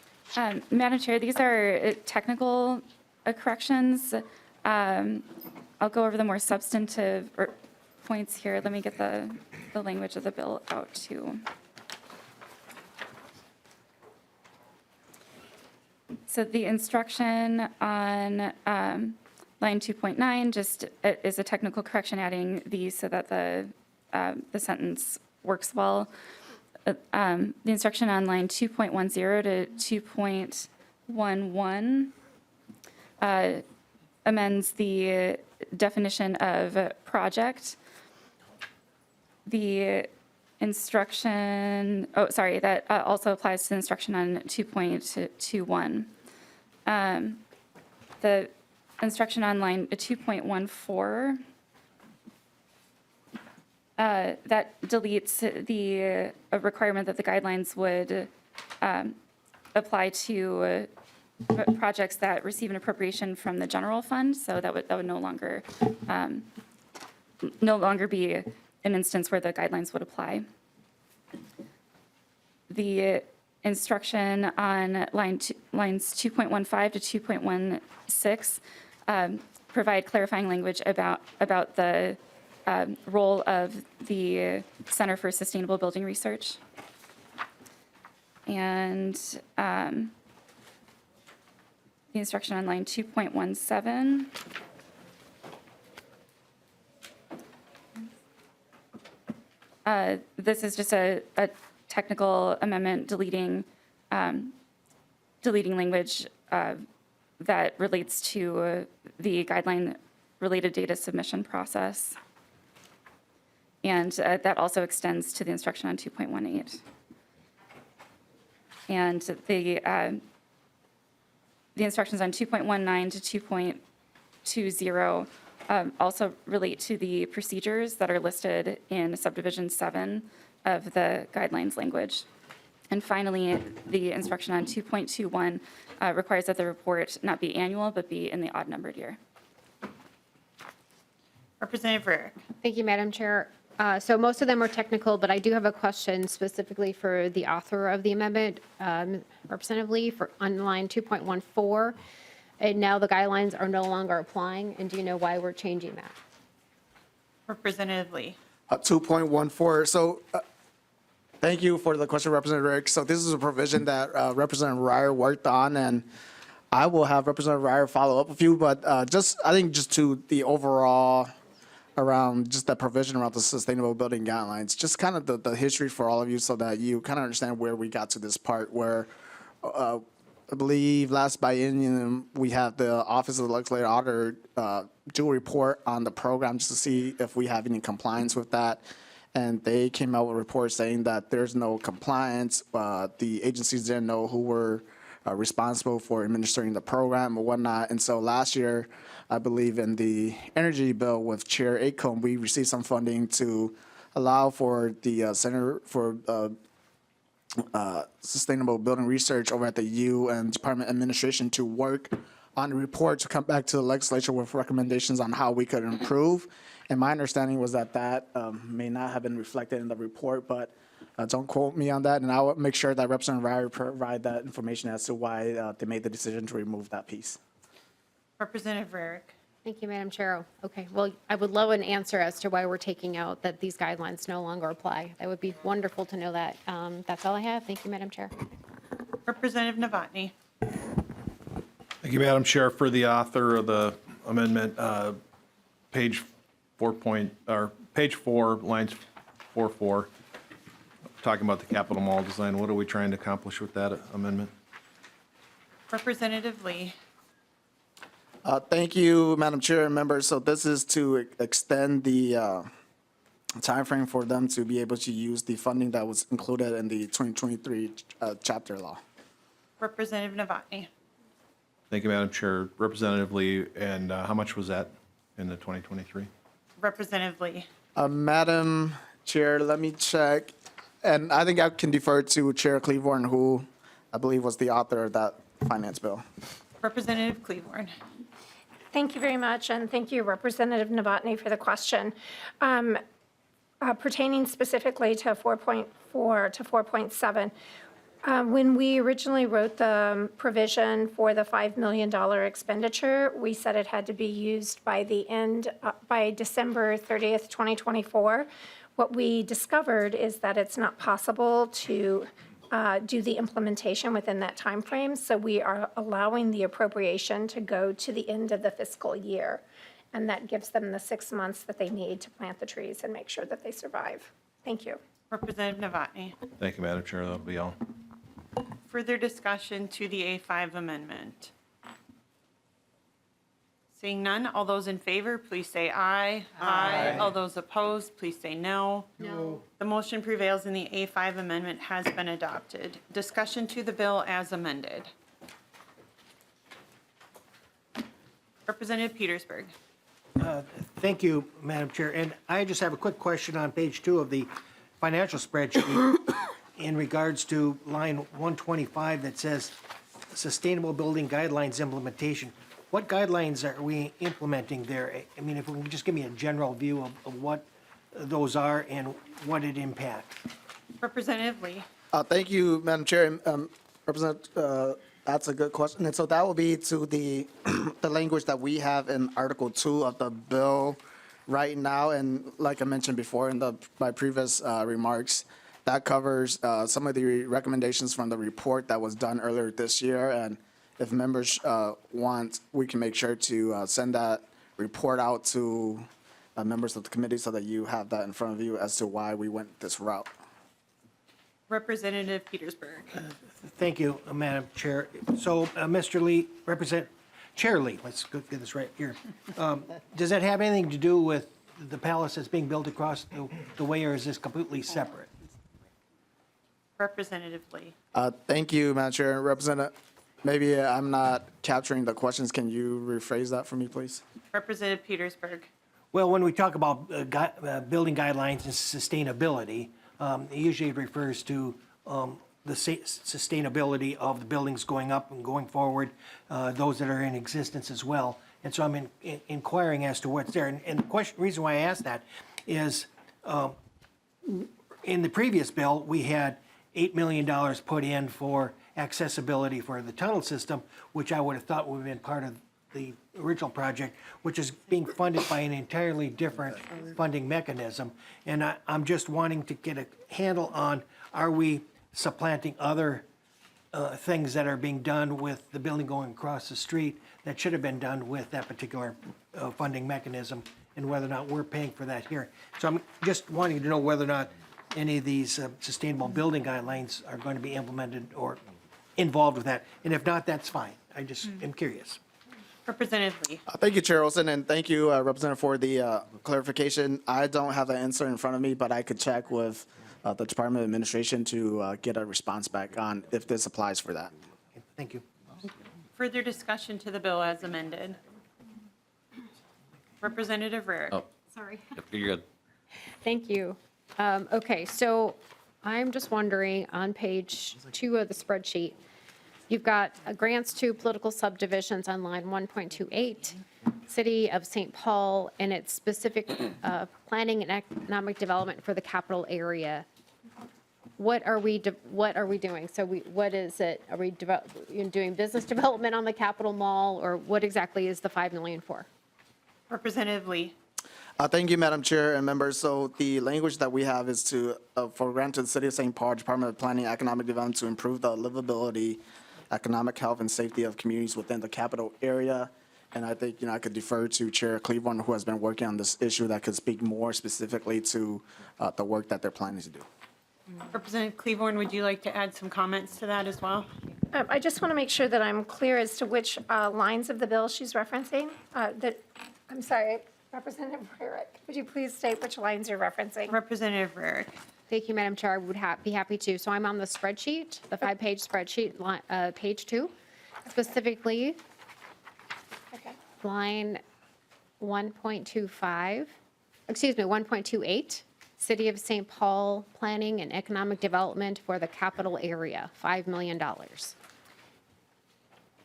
Madam Chair, these are technical corrections. I'll go over the more substantive points here. Let me get the language of the bill out too. So the instruction on line 2.9 just is a technical correction, adding these so that the sentence works well. The instruction on line 2.10 to 2.11 amends the definition of project. The instruction, that also applies to the instruction on 2.21. The instruction on line 2.14, that deletes the requirement that the guidelines would apply to projects that receive an appropriation from the general fund, so that would no longer be an instance where the guidelines would apply. The instruction on lines 2.15 to 2.16 provide clarifying language about the role of the Center for Sustainable Building Research. And the instruction on line 2.17 this is just a technical amendment deleting language that relates to the guideline-related data submission process. And that also extends to the instruction on 2.18. And the instructions on 2.19 to 2.20 also relate to the procedures that are listed in subdivision 7 of the guidelines language. And finally, the instruction on 2.21 requires that the report not be annual, but be in the odd-numbered year. Representative Rarick. Thank you, Madam Chair. So most of them are technical, but I do have a question specifically for the author of the amendment, Representative Lee, on line 2.14. And now the guidelines are no longer applying, and do you know why we're changing that? Representative Lee. 2.14, so thank you for the question, Representative Rick. So this is a provision that Representative Ryer worked on, and I will have Representative Ryer follow up with you, but I think just to the overall around just that provision around the sustainable building guidelines, just kind of the history for all of you so that you kind of understand where we got to this part where I believe last biennium we had the Office of the Legislative Auditor do a report on the program just to see if we have any compliance with that. And they came out with a report saying that there's no compliance. The agencies didn't know who were responsible for administering the program or whatnot. And so last year, I believe in the energy bill with Chair Acomb, we received some funding to allow for the Center for Sustainable Building Research over at the U and Department Administration to work on the report to come back to the legislature with recommendations on how we could improve. And my understanding was that that may not have been reflected in the report, but don't quote me on that. And I'll make sure that Representative Ryder provide that information as to why they made the decision to remove that piece. Representative Rarick. Thank you, Madam Chair. Okay, well, I would love an answer as to why we're taking out that these guidelines no longer apply. That would be wonderful to know that. That's all I have. Thank you, Madam Chair. Representative Novotny. Thank you, Madam Chair. For the author of the amendment, page 4, lines 4, talking about the Capitol Mall design. What are we trying to accomplish with that amendment? Representative Lee. Thank you, Madam Chair and members. So this is to extend the timeframe for them to be able to use the funding that was included in the 2023 chapter law. Representative Novotny. Thank you, Madam Chair. Representative Lee, and how much was that in the 2023? Representative Lee. Madam Chair, let me check. And I think I can defer to Chair Cleavorn, who I believe was the author of that finance bill. Representative Cleavorn. Thank you very much, and thank you, Representative Novotny, for the question. Pertaining specifically to 4.4 to 4.7, when we originally wrote the provision for the $5 million expenditure, we said it had to be used by by December 30th, 2024. What we discovered is that it's not possible to do the implementation within that time frame. So we are allowing the appropriation to go to the end of the fiscal year. And that gives them the 6 months that they need to plant the trees and make sure that they survive. Thank you. Representative Novotny. Thank you, Madam Chair. That'll be all. Further discussion to the A5 amendment. Seeing none, all those in favor, please say aye. Aye. All those opposed, please say no. No. The motion prevails and the A5 amendment has been adopted. Discussion to the bill as amended. Representative Petersburg. Thank you, Madam Chair. And I just have a quick question on page 2 of the financial spreadsheet in regards to line 125 that says Sustainable Building Guidelines Implementation. What guidelines are we implementing there? I mean, if we can just give me a general view of what those are and what it impacts. Representative Lee. Thank you, Madam Chair. Representative, that's a good question. And so that will be to the the language that we have in Article 2 of the bill right now. And like I mentioned before in my previous remarks, that covers some of the recommendations from the report that was done earlier this year. And if members want, we can make sure to send that report out to members of the committee so that you have that in front of you as to why we went this route. Representative Petersburg. Thank you, Madam Chair. So, Mr. Lee, Chair Lee, let's get this right here. Does that have anything to do with the palace that's being built across the way, or is this completely separate? Representative Lee. Thank you, Madam Chair. Representative, maybe I'm not capturing the questions. Can you rephrase that for me, please? Representative Petersburg. Well, when we talk about building guidelines and sustainability, it usually refers to the sustainability of the buildings going up and going forward, those that are in existence as well. And so I'm inquiring as to what's there. And the reason why I asked that is in the previous bill, we had $8 million put in for accessibility for the tunnel system, which I would have thought would have been part of the original project, which is being funded by an entirely different funding mechanism. And I'm just wanting to get a handle on, are we supplanting other things that are being done with the building going across the street that should have been done with that particular funding mechanism, and whether or not we're paying for that here. So I'm just wanting to know whether or not any of these sustainable building guidelines are going to be implemented or involved with that. And if not, that's fine. I just am curious. Representative Lee. Thank you, Chair Olson, and thank you, Representative, for the clarification. I don't have the answer in front of me, but I could check with the Department of Administration to get a response back on if this applies for that. Thank you. Further discussion to the bill as amended. Representative Rarick. Oh, Sorry. yep, you're good. Thank you. Okay, so I'm just wondering, on page 2 of the spreadsheet, you've got grants to political subdivisions on line 1.28, City of St. Paul, and it's specific planning and economic development for the capital area. What are we doing? So what is it? Are we doing business development on the Capitol Mall, or what exactly is the $5 million for? Representative Lee. Thank you, Madam Chair and members. So the language that we have is to, for grant to the City of St. Paul Department of Planning and Economic Development to improve the livability, economic health, and safety of communities within the capital area. And I think, I could defer to Chair Cleveland, who has been working on this issue, that could speak more specifically to the work that they're planning to do. Representative Cleveland, would you like to add some comments to that as well? I just want to make sure that I'm clear as to which lines of the bill she's referencing. I'm sorry, Representative Rarick, would you please state which lines you're referencing? Representative Rarick. Thank you, Madam Chair. I would be happy to. So I'm on the spreadsheet, the 5-page spreadsheet, page 2, specifically Okay. line 1.25, 1.28, City of St. Paul Planning and Economic Development for the capital area, $5 million.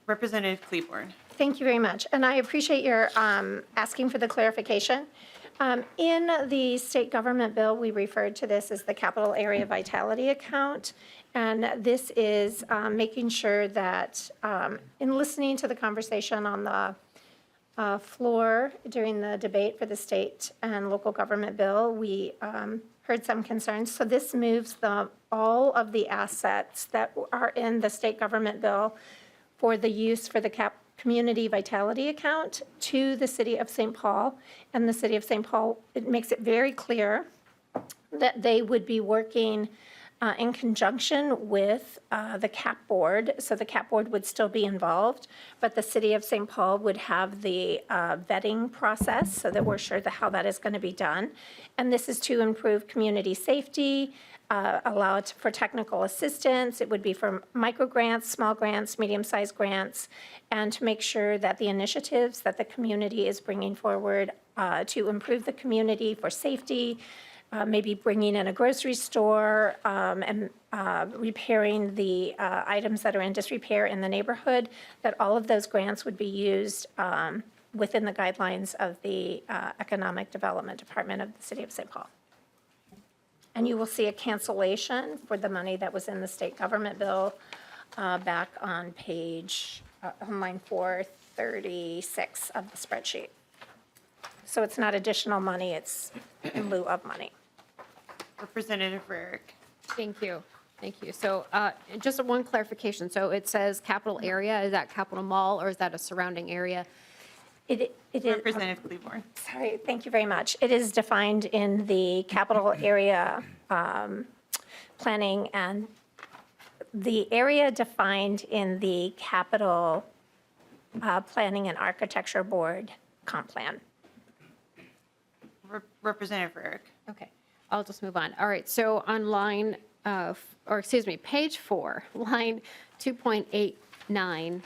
Representative Cleveland. Thank you very much. And I appreciate your asking for the clarification. In the state government bill, we referred to this as the capital area vitality account. And this is making sure that in listening to the conversation on the floor during the debate for the state and local government bill, we heard some concerns. So this moves all of the assets that are in the state government bill for the use for the community vitality account to the City of St. Paul. And the City of St. Paul, it makes it very clear that they would be working in conjunction with the CAP board. So the CAP board would still be involved, but the City of St. Paul would have the vetting process so that we're sure how that is going to be done. And this is to improve community safety, allow it for technical assistance. It would be for micro grants, small grants, medium-sized grants, and to make sure that the initiatives that the community is bringing forward to improve the community for safety, maybe bringing in a grocery store and repairing the items that are in disrepair in the neighborhood, that all of those grants would be used within the guidelines of the Economic Development Department of the City of St. Paul. And you will see a cancellation for the money that was in the state government bill back on line 436 of the spreadsheet. So it's not additional money, it's in lieu of money. Representative Rarick. Thank you. Thank you. So just one clarification. So it says capital area, is that Capitol Mall or is that a surrounding area? It is. Representative Cleveland. Sorry, thank you very much. It is defined in the capital area planning, and the area defined in the capital planning and architecture board comp plan. Representative Rarick. Okay, I'll just move on. All right, so on page 4, line 2.89,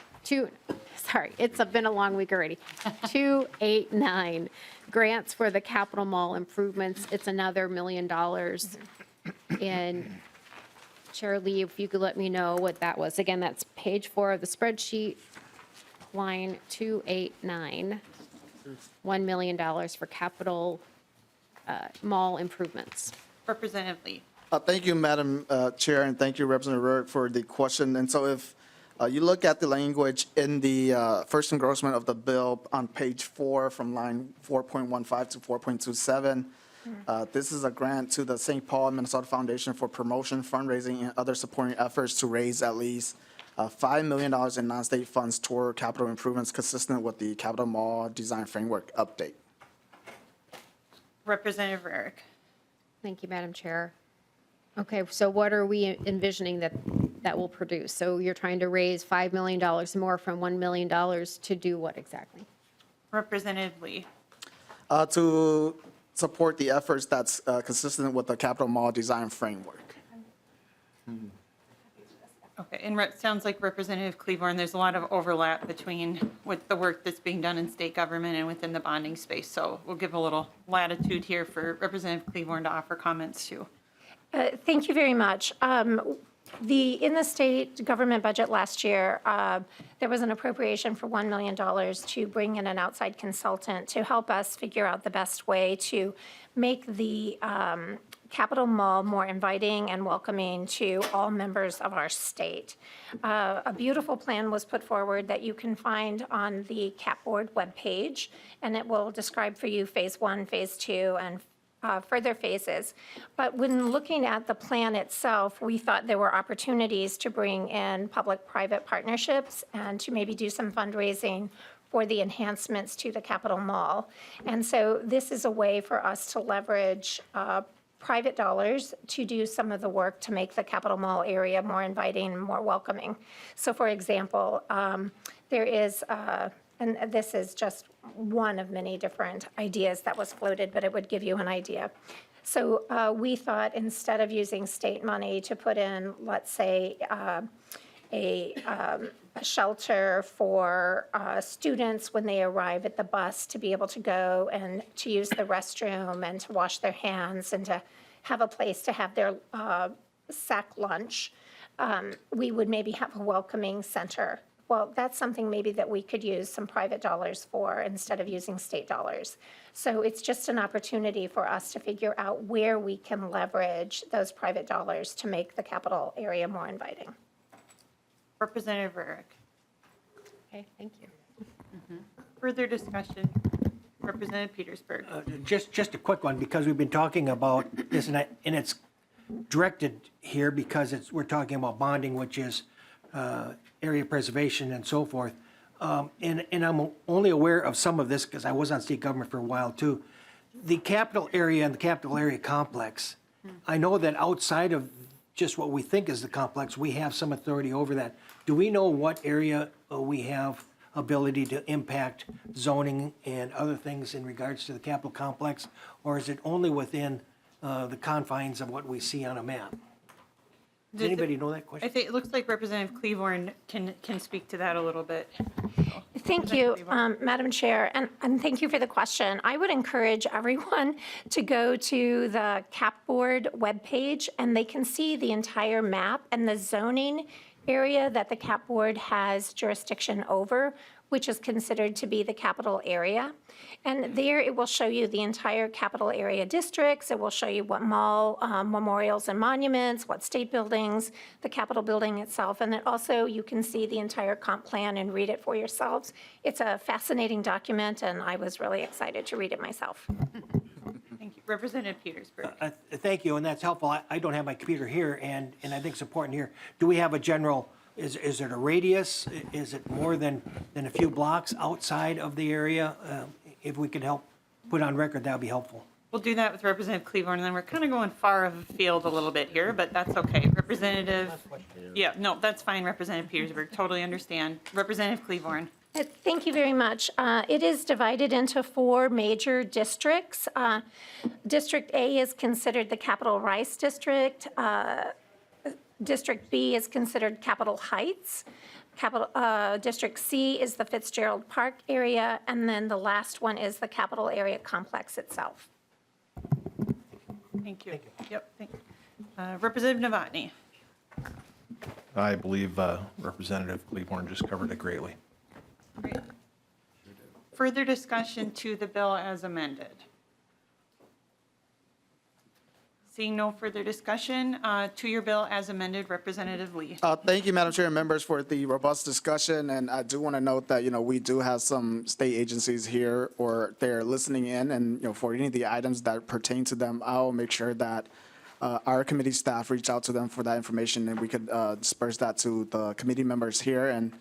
it's been a long week already. 289, grants for the Capitol Mall improvements, it's another $1 million. And Chair Lee, if you could let me know what that was. Again, that's page 4 of the spreadsheet, line 289, $1 million for Capitol Mall improvements. Representative Lee. Thank you, Madam Chair, and thank you, Representative Rarick, for the question. And so if you look at the language in the first engrossment of the bill on page 4 from line 4.15 to 4.27, this is a grant to the St. Paul, Minnesota Foundation for Promotion, Fundraising, and other supporting efforts to raise at least $5 million in non-state funds toward capital improvements consistent with the Capitol Mall Design Framework update. Representative Rarick. Thank you, Madam Chair. Okay, so what are we envisioning that that will produce? So you're trying to raise $5 million more from $1 million to do what exactly? Representative Lee. To support the efforts that's consistent with the capital mall design framework. Okay, and it sounds like Representative Cleaborn, there's a lot of overlap between with the work that's being done in state government and within the bonding space. So we'll give a little latitude here for Representative Cleaborn to offer comments too. Thank you very much. In the state government budget last year, there was an appropriation for $1 million to bring in an outside consultant to help us figure out the best way to make the Capitol Mall more inviting and welcoming to all members of our state. A beautiful plan was put forward that you can find on the CAP Board webpage, and it will describe for you Phase 1, Phase 2, and further phases. But when looking at the plan itself, we thought there were opportunities to bring in public-private partnerships and to maybe do some fundraising for the enhancements to the Capitol Mall. And so this is a way for us to leverage private dollars to do some of the work to make the Capitol Mall area more inviting and more welcoming. So for example, there is, and this is just one of many different ideas that was floated, but it would give you an idea. So we thought instead of using state money to put in, let's say, a shelter for students when they arrive at the bus to be able to go and to use the restroom and to wash their hands and to have a place to have their sack lunch, we would maybe have a welcoming center. Well, that's something maybe that we could use some private dollars for instead of using state dollars. So it's just an opportunity for us to figure out where we can leverage those private dollars to make the Capitol area more inviting. Representative Rarick. Okay, thank you. Further discussion. Representative Petersburg. Just a quick one, because we've been talking about this, and it's directed here because we're talking about bonding, which is area preservation and so forth. And I'm only aware of some of this because I was on state government for a while too. The capital area and the capital area complex, I know that outside of just what we think is the complex, we have some authority over that. Do we know what area we have ability to impact zoning and other things in regards to the capital complex? Or is it only within the confines of what we see on a map? Does anybody know that I question? think it looks like Representative Cleaborn can speak to that a little bit. Thank you, Madam Chair, and thank you for the question. I would encourage everyone to go to the CAP Board webpage, and they can see the entire map and the zoning area that the CAP Board has jurisdiction over, which is considered to be the capital area. And there it will show you the entire capital area districts. It will show you what mall, memorials and monuments, what state buildings, the Capitol building itself. And then also you can see the entire comp plan and read it for yourselves. It's a fascinating document, and I was really excited to read it myself. Thank you. Representative Petersburg. Thank you, and that's helpful. I don't have my computer here, and I think it's important here. Do we have a general, is it a radius? Is it more than a few blocks outside of the area? If we could help put on record, that would be helpful. We'll do that with Representative Cleaborn, and then we're kind of going far afield a little bit here, but that's okay. Representative, yeah, no, that's fine, Representative Petersburg, totally understand. Representative Cleaborn. Thank you very much. It is divided into 4 major districts. District A is considered the Capitol Rice District. District B is considered Capitol Heights. District C is the Fitzgerald Park area, and then the last one is the Capitol area complex itself. Thank you. Yep, thank you. Representative Novotny. I believe Representative Cleaborn just covered it greatly. Great. Further discussion to the bill as amended. Seeing no further discussion, to your bill as amended, Representative Lee. Thank you, Madam Chair and members, for the robust discussion. And I do want to note that, we do have some state agencies here or they're listening in, and, for any of the items that pertain to them, I'll make sure that our committee staff reach out to them for that information, and we could disperse that to the committee members here and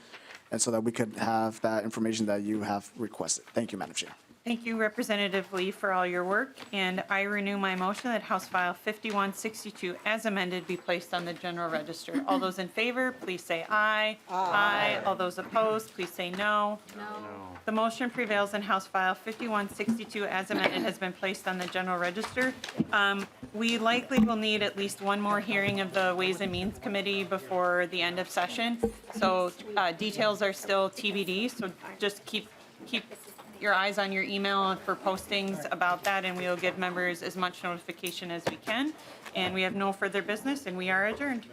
so that we could have that information that you have requested. Thank you, Madam Chair. Thank you, Representative Lee, for all your work, and I renew my motion that House File 5162 as amended be placed on the general register. All those in favor, please say aye. Aye. All those opposed, please say no. No. The motion prevails and House File 5162 as amended has been placed on the general register. We likely will need at least one more hearing of the Ways and Means Committee before the end of session, so details are still TBD, so just keep your eyes on your email for postings about that, and we will give members as much notification as we can. And we have no further business, and we are adjourned.